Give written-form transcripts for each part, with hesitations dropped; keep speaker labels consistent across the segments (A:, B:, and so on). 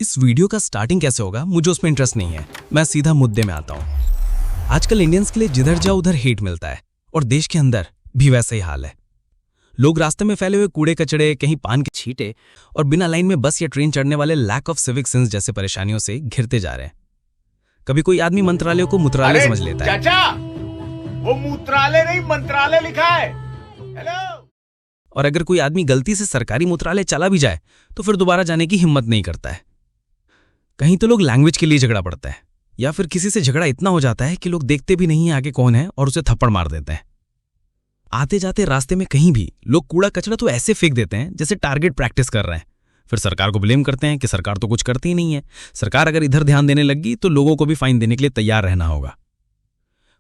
A: इस वीडियो का स्टार्टिंग कैसे होगा मुझे उसमें इंटरेस्ट नहीं है। मैं सीधा मुद्दे में आता हूँ। आजकल इंडियंस के लिए जिधर जाओ उधर हेट मिलता है और देश के अंदर भी वैसा ही हाल है। लोग रास्ते में फैले हुए कूड़े कचड़े, कहीं पान के छींटे और बिना लाइन में बस या ट्रेन चढ़ने वाले लैक ऑफ सिविक सेंस जैसे परेशानियों से घिरते जा रहे हैं। कभी कोई आदमी मंत्रालय को मूत्रालय समझ लेता है।
B: चाचा, वो मूत्रालय नहीं मंत्रालय लिखा है। हेलो।
A: और अगर कोई आदमी गलती से सरकारी मूत्रालय चला भी जाए तो फिर दोबारा जाने की हिम्मत नहीं करता है। कहीं तो लोग लैंग्वेज के लिए झगड़ा पड़ता है या फिर किसी से झगड़ा इतना हो जाता है कि लोग देखते भी नहीं है आगे कौन है और उसे थप्पड़ मार देते हैं। आते जाते रास्ते में कहीं भी लोग कूड़ा कचरा तो ऐसे फेंक देते हैं जैसे टारगेट प्रैक्टिस कर रहे हैं। फिर सरकार को ब्लेम करते हैं कि सरकार तो कुछ करती ही नहीं है। सरकार अगर इधर ध्यान देने लगी तो लोगों को भी फाइन देने के लिए तैयार रहना होगा।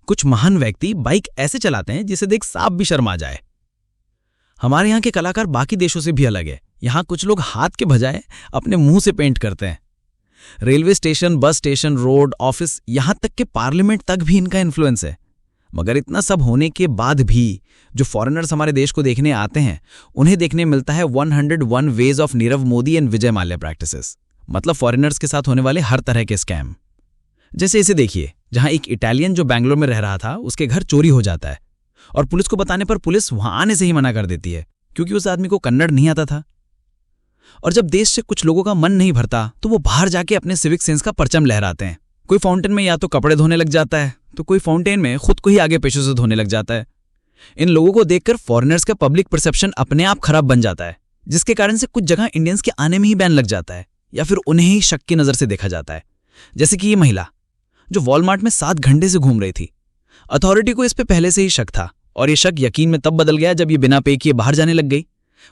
A: कुछ महान व्यक्ति बाइक ऐसे चलाते हैं जिसे देख सांप भी शर्मा जाए। हमारे यहाँ के कलाकार बाकी देशों से भी अलग है। यहाँ कुछ लोग हाथ के बजाय अपने मुंह से पेंट करते हैं। Railway station, bus station, road, office, यहां तक के पार्लियामेंट तक भी इनका इन्फ्लुएंस है। मगर इतना सब होने के बाद भी जो फॉरेनर्स हमारे देश को देखने आते हैं उन्हें देखने मिलता है 101 ways of Nirav Modi and Vijay Mallya practices. मतलब फॉरेनर्स के साथ होने वाले हर तरह के स्कैम। जैसे इसे देखिए, जहां एक इटालियन जो बैंगलोर में रह रहा था उसके घर चोरी हो जाता है और पुलिस को बताने पर पुलिस वहां आने से ही मना कर देती है क्योंकि उस आदमी को कन्नड़ नहीं आता था। और जब देश से कुछ लोगों का मन नहीं भरता तो वो बाहर जाके अपने सिविक सेंस का परचम लहराते हैं। कोई फाउंटेन में या तो कपड़े धोने लग जाता है तो कोई फाउंटेन में खुद को ही आगे पेशों से धोने लग जाता है। इन लोगों को देखकर फॉरेनर्स का पब्लिक परसेप्शन अपने आप खराब बन जाता है, जिसके कारण से कुछ जगह इंडियंस के आने में ही बैन लग जाता है या फिर उन्हें ही शक की नजर से देखा जाता है। जैसे कि ये महिला जो वॉलमार्ट में 7 घंटे से घूम रही थी। अथॉरिटी को इस पे पहले से ही शक था और ये शक यकीन में तब बदल गया जब ये बिना पे किए बाहर जाने लग गई।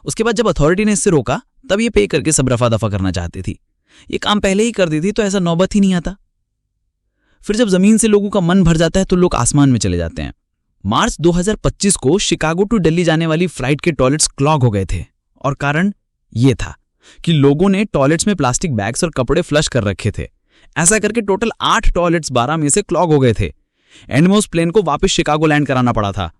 A: उसके बाद जब अथॉरिटी ने इससे रोका तब ये पे करके सब रफा दफा करना चाहती थी। ये काम पहले ही कर दी थी तो ऐसा नौबत ही नहीं आता। फिर जब जमीन से लोगों का मन भर जाता है तो लोग आसमान में चले जाते हैं। मार्च 2025 को शिकागो टू दिल्ली जाने वाली फ्लाइट के टॉयलेट्स क्लॉग हो गए थे और कारण ये था कि लोगों ने टॉयलेट्स में प्लास्टिक बैग्स और कपड़े फ्लश कर रखे थे। ऐसा करके टोटल 8 टॉयलेट्स 12 में से क्लॉग हो गए थे। एंड में उस प्लेन को वापस शिकागो लैंड कराना पड़ा था।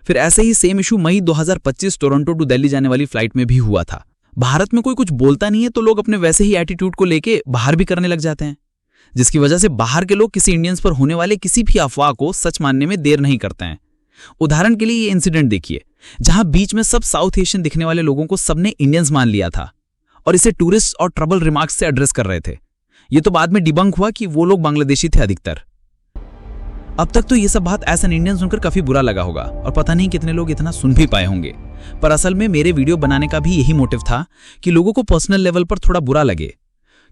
A: फिर ऐसे ही सेम इशू मई 2025 टोरंटो टू दिल्ली जाने वाली फ्लाइट में भी हुआ था। भारत में कोई कुछ बोलता नहीं है तो लोग अपने वैसे ही एटीट्यूड को लेके बाहर भी करने लग जाते हैं, जिसकी वजह से बाहर के लोग किसी इंडियंस पर होने वाले किसी भी अफवाह को सच मानने में देर नहीं करते हैं। उदाहरण के लिए ये इंसिडेंट देखिए, जहां बीच में सब साउथ एशियन दिखने वाले लोगों को सबने इंडियंस मान लिया था और इसे टूरिस्ट और ट्रबल रिमार्क्स से एड्रेस कर रहे थे। ये तो बाद में डिबंक हुआ कि वो लोग बांग्लादेशी थे अधिकतर। अब तक तो ये सब बात एज एन इंडियन सुनकर काफी बुरा लगा होगा और पता नहीं कितने लोग इतना सुन भी पाए होंगे, पर असल में मेरे वीडियो बनाने का भी यही मोटिव था कि लोगों को पर्सनल लेवल पर थोड़ा बुरा लगे,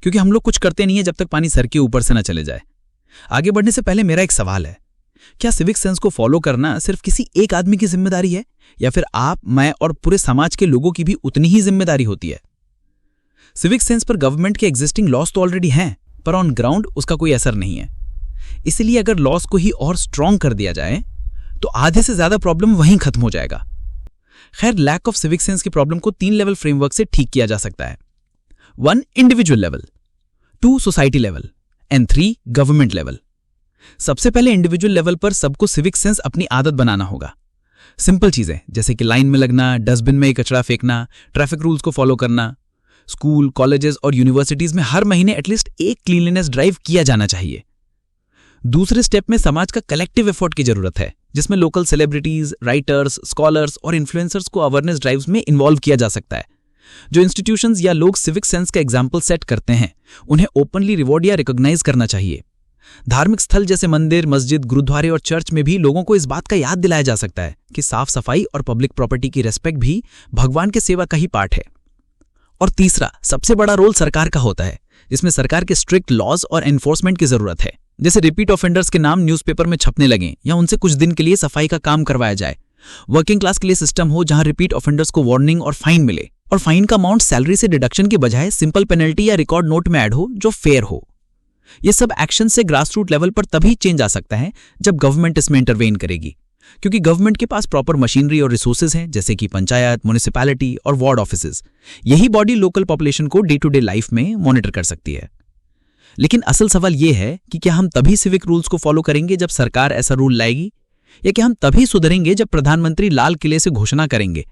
A: क्योंकि हम लोग कुछ करते नहीं है जब तक पानी सर के ऊपर से न चले जाए। आगे बढ़ने से पहले मेरा एक सवाल है, क्या सिविक सेंस को फॉलो करना सिर्फ किसी एक आदमी की जिम्मेदारी है या फिर आप, मैं और पूरे समाज के लोगों की भी उतनी ही जिम्मेदारी होती है? सिविक सेंस पर गवर्नमेंट के एग्जिस्टिंग लॉस तो ऑलरेडी हैं, पर ऑन ग्राउंड उसका कोई असर नहीं है। इसलिए अगर लॉस को ही और स्ट्रॉन्ग कर दिया जाए तो आधे से ज्यादा प्रॉब्लम वहीं खत्म हो जाएगा। खैर, लैक ऑफ सिविक सेंस की प्रॉब्लम को 3 लेवल फ्रेमवर्क से ठीक किया जा सकता है। 1 individual level, 2 society level and 3 government level. सबसे पहले इंडिविजुअल लेवल पर सबको सिविक सेंस अपनी आदत बनाना होगा। सिंपल चीजें जैसे कि लाइन में लगना, डस्टबिन में कचरा फेंकना, ट्रैफिक रूल्स को फॉलो करना। स्कूल, कॉलेजेस और यूनिवर्सिटीज में हर महीने एटलीस्ट एक क्लीनलीनेस ड्राइव किया जाना चाहिए। दूसरे स्टेप में समाज का कलेक्टिव एफर्ट की जरूरत है, जिसमें लोकल सेलिब्रिटीज, राइटर्स, स्कॉलर्स और इन्फ्लुएंसर्स को अवेयरनेस ड्राइव्स में इन्वॉल्व किया जा सकता है। जो इंस्टीट्यूशंस या लोग सिविक सेंस का एग्जाम्पल सेट करते हैं उन्हें ओपनली रिवॉर्ड या रिकॉग्नाइज करना चाहिए। धार्मिक स्थल जैसे मंदिर, मस्जिद, गुरुद्वारे और चर्च में भी लोगों को इस बात का याद दिलाया जा सकता है कि साफ सफाई और पब्लिक प्रॉपर्टी की रेस्पेक्ट भी भगवान के सेवा का ही पार्ट है। और तीसरा सबसे बड़ा रोल सरकार का होता है, जिसमें सरकार के स्ट्रिक्ट लॉज और एनफोर्समेंट की जरूरत है। जैसे रिपीट ऑफेंडर्स के नाम न्यूज़पेपर में छपने लगें या उनसे कुछ दिन के लिए सफाई का काम करवाया जाए। वर्किंग क्लास के लिए सिस्टम हो जहां रिपीट ऑफेंडर्स को वार्निंग और फाइन मिले, और फाइन का अमाउंट सैलरी से डिडक्शन के बजाय सिंपल पेनल्टी या रिकॉर्ड नोट में ऐड हो जो फेयर हो। ये सब एक्शन से ग्रास रूट लेवल पर तभी चेंज आ सकता है जब गवर्नमेंट इसमें इंटरवेन करेगी, क्योंकि गवर्नमेंट के पास प्रॉपर मशीनरी और रिसोर्सेज हैं जैसे कि पंचायत, म्युनिसिपैलिटी और वार्ड ऑफिसेज। यही बॉडी लोकल पॉपुलेशन को डे टू डे लाइफ में मॉनिटर कर सकती है। लेकिन असल सवाल यह है कि क्या हम तभी सिविक रूल्स को फॉलो करेंगे जब सरकार ऐसा रूल लाएगी, या क्या हम तभी सुधरेंगे जब प्रधानमंत्री लाल किले से घोषणा करेंगे